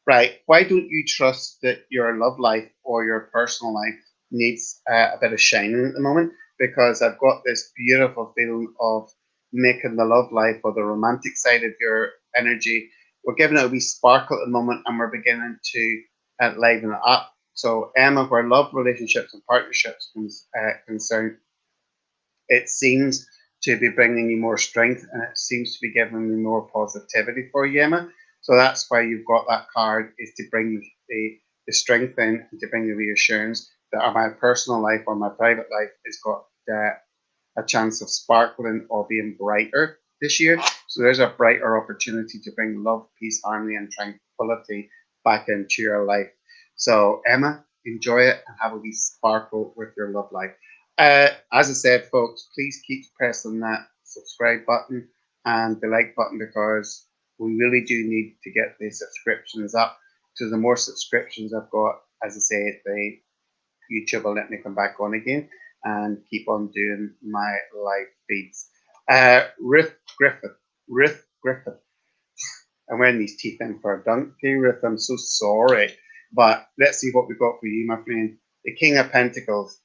Right. Why don't you trust that your love life or your personal life needs a bit of shining at the moment? Because I've got this beautiful feeling of making the love life or the romantic side of your energy. We're giving it a wee sparkle at the moment and we're beginning to liven it up. So, Emma, where love, relationships, and partnerships concerned, it seems to be bringing you more strength and it seems to be giving you more positivity for you, Emma. So that's why you've got that card, is to bring the strength in and to bring the reassurance that my personal life or my private life has got a chance of sparkling or being brighter this year. So there's a brighter opportunity to bring love, peace, harmony, and tranquility back into your life. So Emma, enjoy it and have a wee sparkle with your love life. As I said, folks, please keep pressing that subscribe button and the like button, because we really do need to get the subscriptions up So the more subscriptions I've got, as I say, the YouTube will let me come back on again and keep on doing my live feeds. Ruth Griffith. I'm wearing these teeth in for a donkey, Ruth. I'm so sorry. But let's see what we've got for you, my friend. The King of Pentacles.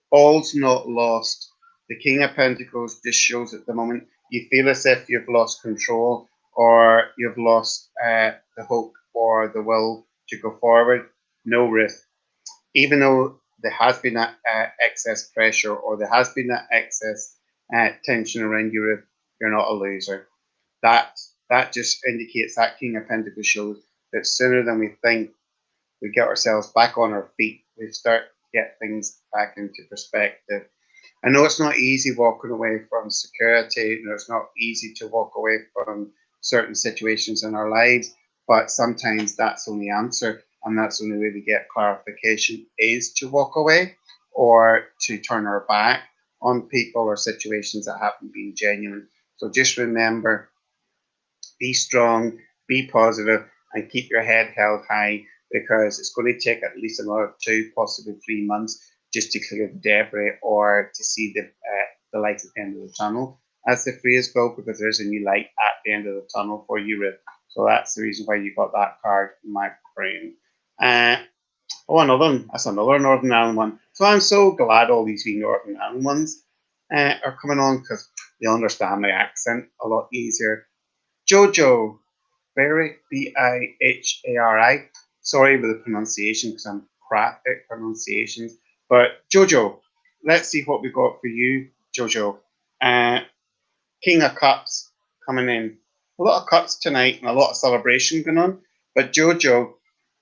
All's not lost. The King of Pentacles just shows at the moment you feel as if you've lost control or you've lost the hope or the will to go forward. No, Ruth. Even though there has been that excess pressure or there has been that excess tension around you, you're not a loser. That just indicates that King of Pentacles shows that sooner than we think, we get ourselves back on our feet. We start to get things back into perspective. I know it's not easy walking away from security. It's not easy to walk away from certain situations in our lives, but sometimes that's the only answer, and that's the only way we get clarification is to walk away or to turn our back on people or situations that haven't been genuine. So just remember, be strong, be positive, and keep your head held high because it's going to take at least another 2, possibly 3 months just to clear the debris or to see the light at the end of the tunnel, as the phrase goes, because there's a new light at the end of the tunnel for you, Ruth. So that's the reason why you got that card, my friend. Another one. That's another Northern Ireland one. So I'm so glad all these wee Northern Ireland ones are coming on because they understand my accent a lot easier. Jojo, Berry, Bihari. Sorry with the pronunciation because I'm crap at pronunciations. But Jojo, let's see what we got for you, Jojo. Uh, King of Cups coming in. A lot of cups tonight and a lot of celebration going on. But Jojo,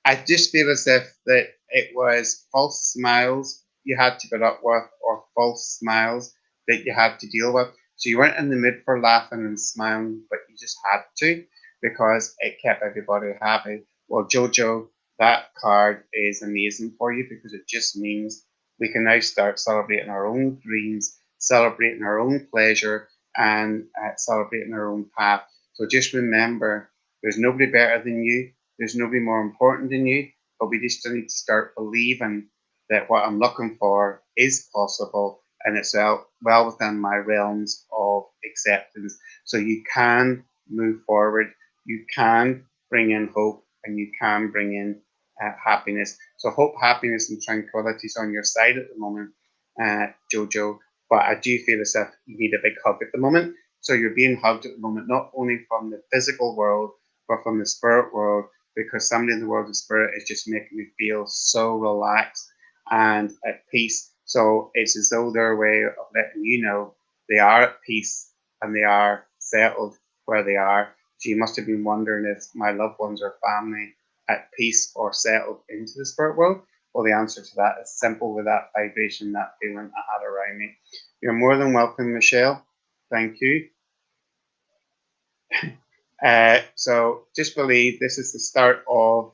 I just feel as if that it was false smiles you had to put up with or false smiles that you had to deal with. So you weren't in the mood for laughing and smiling, but you just had to because it kept everybody happy. Well, Jojo, that card is amazing for you because it just means we can now start celebrating our own dreams, celebrating our own pleasure, and celebrating our own path. So just remember, there's nobody better than you. There's nobody more important than you. But we just need to start believing that what I'm looking for is possible and it's well within my realms of acceptance. So you can move forward, you can bring in hope, and you can bring in happiness. So hope, happiness, and tranquility is on your side at the moment, Jojo. But I do feel as if you need a big hug at the moment. So you're being hugged at the moment, not only from the physical world, but from the spirit world, because somebody in the world of spirit is just making me feel so relaxed and at peace. So it's as though their way of letting you know they are at peace and they are settled where they are. So you must have been wondering if my loved ones or family at peace or settled into the spirit world. Well, the answer to that is simple with that vibration, that feeling I had around me. You're more than welcome, Michelle. Thank you. So just believe this is the start of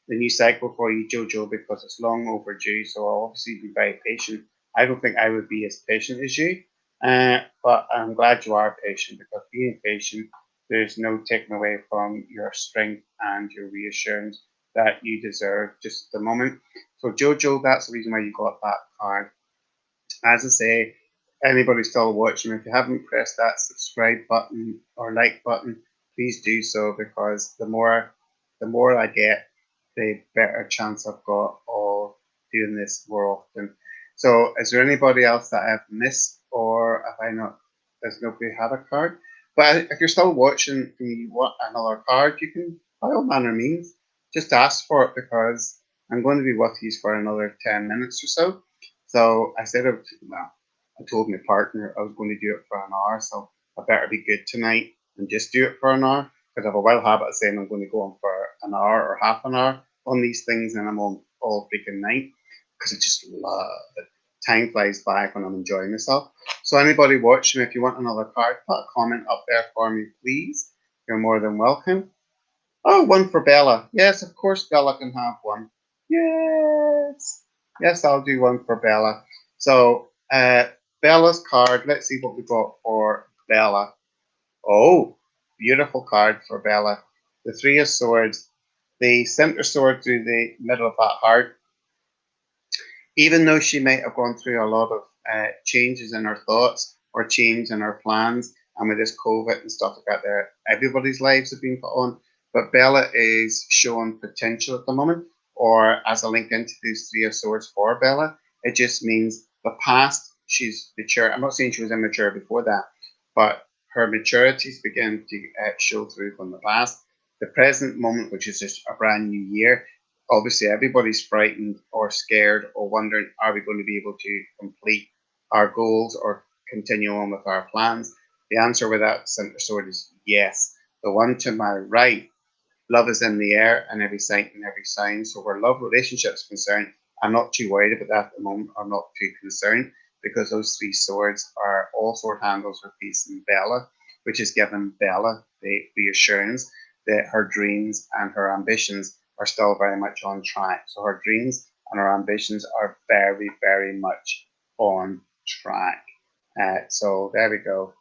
the new cycle for you, Jojo, because it's long overdue. So I'll obviously be very patient. I don't think I would be as patient as you, but I'm glad you are patient because being patient, there's no taking away from your strength and your reassurance that you deserve just at the moment. So Jojo, that's the reason why you got that card. As I say, anybody still watching, if you haven't pressed that subscribe button or like button, please do so because the more I get, the better chance I've got of doing this more often. So is there anybody else that I've missed or have I not, has nobody had a card? But if you're still watching and you want another card, you can by all manner means just ask for it because I'm going to be with you for another 10 minutes or so. So I said, well, I told my partner I was going to do it for an hour, so I better be good tonight and just do it for an hour because I have a wild habit of saying I'm going to go on for an hour or half an hour on these things, and I'm on all freaking night because I just love it. Time flies by when I'm enjoying myself. So anybody watching, if you want another card, put a comment up there for me, please. You're more than welcome. Oh, one for Bella. Yes, of course Bella can have one. Yes. Yes, I'll do one for Bella. So, Bella's card. Let's see what we got for Bella. Oh, beautiful card for Bella. The Three of Swords, the center sword through the middle of that heart, even though she might have gone through a lot of changes in her thoughts or change in her plans, and with this COVID and stuff like that, there everybody's lives have been put on. But Bella is showing potential at the moment, or as a link into these Three of Swords for Bella, it just means the past. She's mature. I'm not saying she was immature before that, but her maturity's beginning to show through from the past. The present moment, which is just a brand new year, obviously everybody's frightened or scared or wondering, are we going to be able to complete our goals or continue on with our plans? The answer with that center sword is yes. The one to my right, love is in the air and every sight and every sign. So where love relationships concerned, I'm not too worried about that at the moment. I'm not too concerned because those three swords are all sword handles for peace and Bella, which is giving Bella the reassurance that her dreams and her ambitions are still very much on track. So her dreams and her ambitions are very, very much on track. So there we go.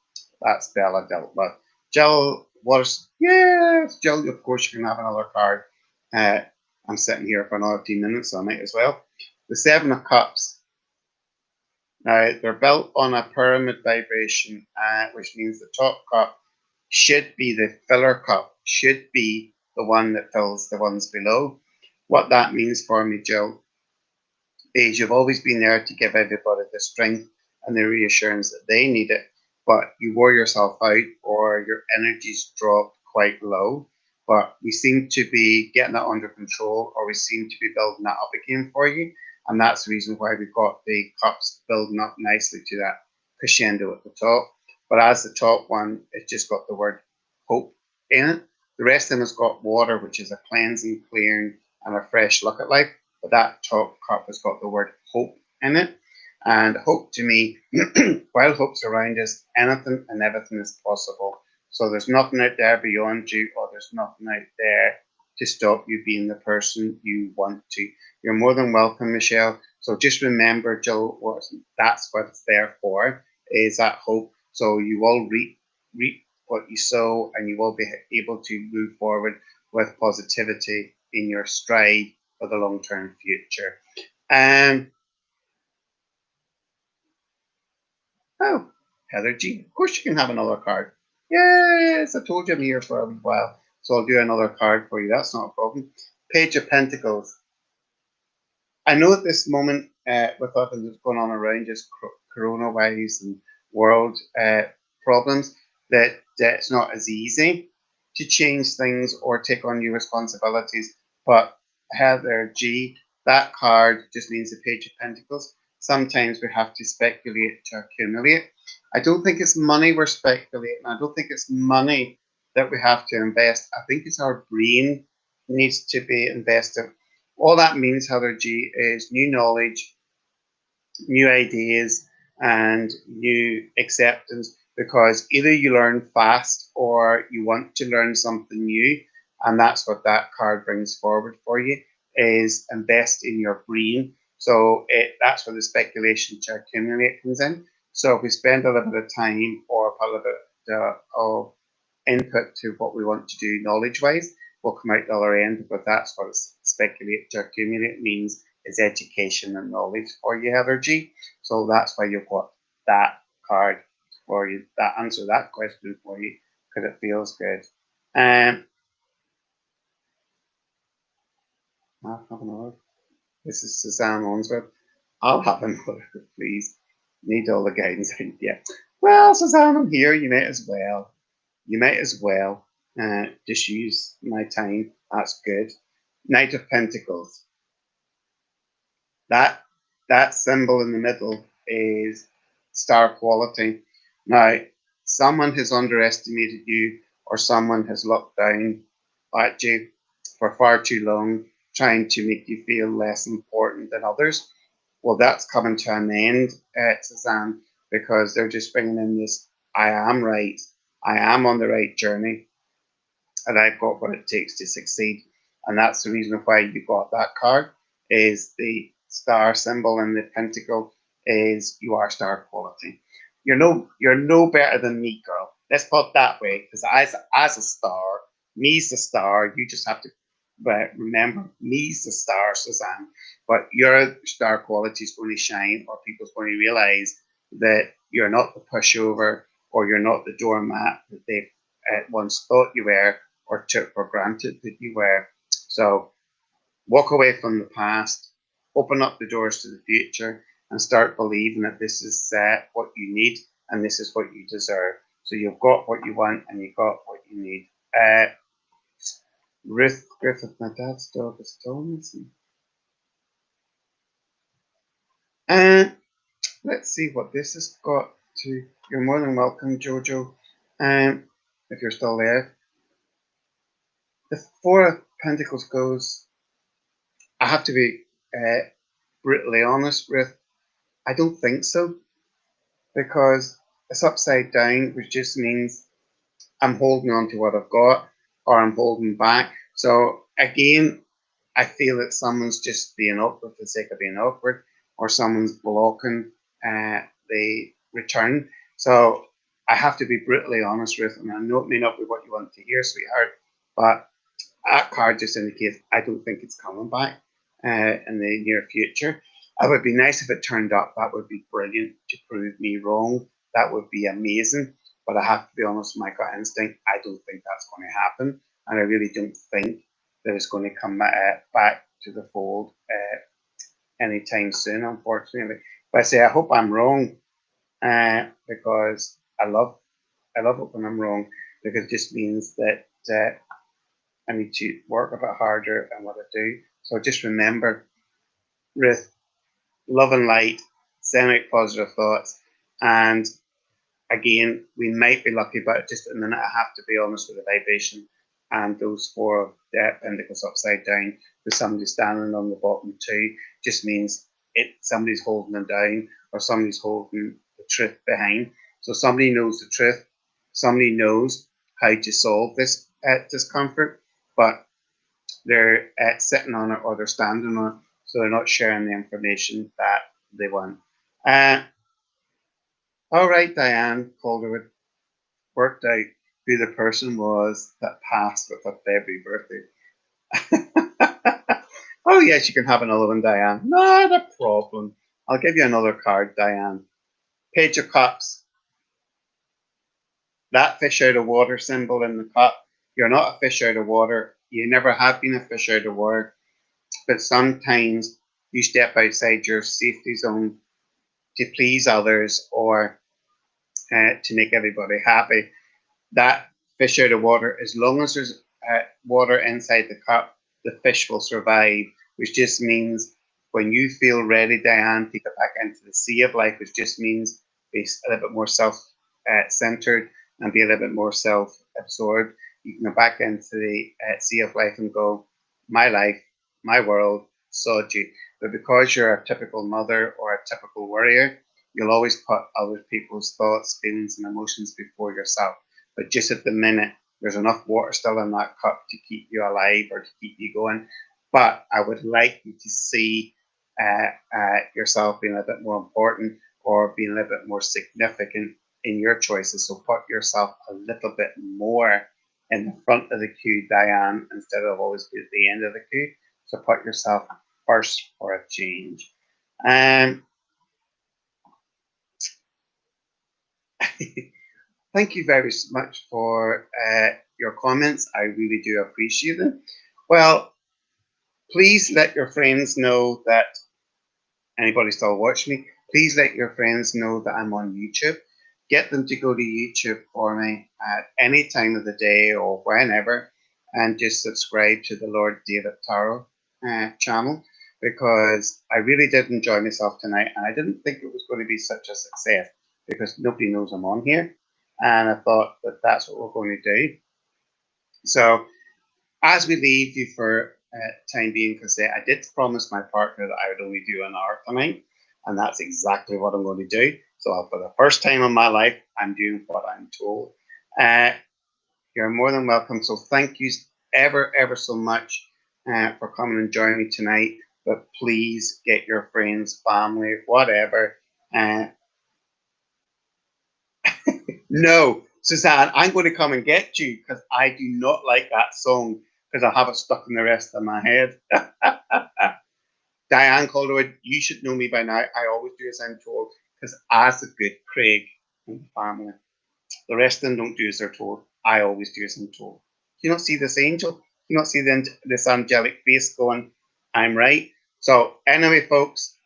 That's Bella dealt with. Jill was, yes, Jill, of course, you can have another card. Uh, I'm sitting here for another 10 minutes, so I might as well. The Seven of Cups. Now, they're built on a pyramid vibration, which means the top cup should be the filler cup, should be the one that fills the ones below. What that means for me, Jill, is you've always been there to give everybody the strength and the reassurance that they need it, but you wore yourself out or your energies dropped quite low. But we seem to be getting that under control, or we seem to be building that up again for you. And that's the reason why we've got the cups building up nicely to that crescendo at the top. But as the top one, it's just got the word hope in it. The rest of them has got water, which is a cleansing, clearing, and a fresh look at life. But that top cup has got the word hope in it. And hope to me, while hope's around us, anything and everything is possible. So there's nothing out there beyond you, or there's nothing out there to stop you being the person you want to. You're more than welcome, Michelle. So just remember, Jill, that's what it's there for, is that hope. So you will reap what you sow, and you will be able to move forward with positivity in your stride for the long-term future. Oh, Heather G. Of course you can have another card. Yes, I told you I'm here for a while, so I'll do another card for you. That's not a problem. Page of Pentacles. I know at this moment, with everything that's going on around us, coronavirus and world problems, that it's not as easy to change things or take on new responsibilities. But Heather G, that card just means the Page of Pentacles. Sometimes we have to speculate to accumulate. I don't think it's money we're speculating. I don't think it's money that we have to invest. I think it's our brain needs to be invested. All that means, Heather G, is new knowledge, new ideas, and new acceptance, because either you learn fast or you want to learn something new. And that's what that card brings forward for you, is invest in your brain. So that's where the speculation to accumulate comes in. So if we spend a little bit of time or a little bit of input to what we want to do knowledge wise, will come out the other end. But that's what speculate to accumulate means, is education and knowledge for you, Heather G. So that's why you've got that card for you, that answer that question for you, because it feels good. I'll have another. This is Suzanne Onsworth. I'll have another, please. Need all the guidance I can get. Well, Suzanne, I'm here. You might as well. You might as well just use my time. That's good. Knight of Pentacles. That that symbol in the middle is star quality. Now, someone has underestimated you, or someone has looked down at you for far too long, trying to make you feel less important than others. Well, that's coming to an end, Suzanne, because they're just bringing in this I am right, I am on the right journey, and I've got what it takes to succeed. And that's the reason why you got that card, is the star symbol and the pentacle, is you are star quality. You're no better than me, girl. Let's put it that way, because as a star, me's the star. You just have to remember, me's the star, Suzanne. But your star quality is going to shine, or people's going to realize that you're not the pushover, or you're not the doormat that they once thought you were, or took for granted that you were. So walk away from the past, open up the doors to the future, and start believing that this is what you need and this is what you deserve. So you've got what you want and you've got what you need. Ruth Griffith, my dad's dog is still missing. And let's see what this has got to. You're more than welcome, Jojo, if you're still there. The Four of Pentacles goes, I have to be brutally honest with, I don't think so, because it's upside down, which just means I'm holding on to what I've got, or I'm holding back. So again, I feel that someone's just being awkward for the sake of being awkward, or someone's blocking the return. So I have to be brutally honest with, and I know it may not be what you want to hear, sweetheart, but that card just indicates I don't think it's coming back in the near future. It would be nice if it turned up. That would be brilliant to prove me wrong. That would be amazing. But I have to be honest with my gut instinct. I don't think that's going to happen. And I really don't think that it's going to come back to the fold anytime soon, unfortunately. But I say I hope I'm wrong because I love it when I'm wrong, because it just means that I need to work a bit harder and what I do. So just remember, Ruth, love and light, send out positive thoughts. And again, we might be lucky, but just a minute, I have to be honest with the vibration and those four pentacles upside down with somebody standing on the bottom too just means somebody's holding them down, or somebody's holding the truth behind. So somebody knows the truth, somebody knows how to solve this discomfort, but they're sitting on it or they're standing on it, so they're not sharing the information that they want. All right, Diane Calderwood worked out who the person was that passed with a February birthday. Oh, yes, you can have another one, Diane. Not a problem. I'll give you another card, Diane. Page of Cups. That fish out of water symbol in the cup. You're not a fish out of water. You never have been a fish out of water. But sometimes you step outside your safety zone to please others, or to make everybody happy. That fish out of water, as long as there's water inside the cup, the fish will survive, which just means when you feel ready, Diane, to get back into the sea of life, which just means be a little bit more self-centered and be a little bit more self-absorbed. You can go back into the sea of life and go, my life, my world, sod you. But because you're a typical mother or a typical warrior, you'll always put other people's thoughts, feelings, and emotions before yourself. But just at the minute, there's enough water still in that cup to keep you alive or to keep you going. But I would like you to see yourself being a bit more important, or being a little bit more significant in your choices. So put yourself a little bit more in the front of the queue, Diane, instead of always be at the end of the queue. So put yourself first for a change. Thank you very much for your comments. I really do appreciate them. Well, please let your friends know that, anybody still watching me, please let your friends know that I'm on YouTube. Get them to go to YouTube for me at any time of the day or whenever, and just subscribe to the Lord David Tarot channel, because I really did enjoy myself tonight, and I didn't think it was going to be such a success because nobody knows I'm on here, and I thought that that's what we're going to do. So as we leave you for time being, because I did promise my partner that I would only do an hour tonight, and that's exactly what I'm going to do. So for the first time in my life, I'm doing what I'm told. You're more than welcome. So thank you ever so much for coming and joining me tonight. But please get your friends, family, whatever. No, Suzanne, I'm going to come and get you because I do not like that song because I have it stuck in the rest of my head. Diane Calderwood, you should know me by now. I always do as I'm told because as a good Craig and the family, the rest of them don't do as they're told. I always do as I'm told. You don't see this angel. You don't see this angelic face going, I'm right. So anyway, folks,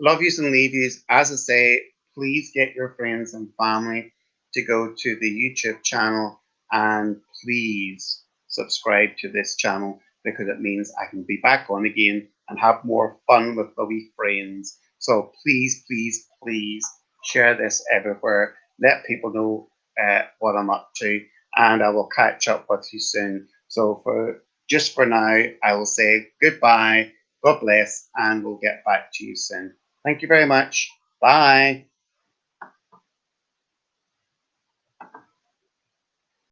love yous and leave yous. As I say, please get your friends and family to go to the YouTube channel and please subscribe to this channel because it means I can be back on again and have more fun with the wee friends. So please, please, please share this everywhere. Let people know what I'm up to, and I will catch up with you soon. So for now, I will say goodbye, God bless, and we'll get back to you soon. Thank you very much. Bye.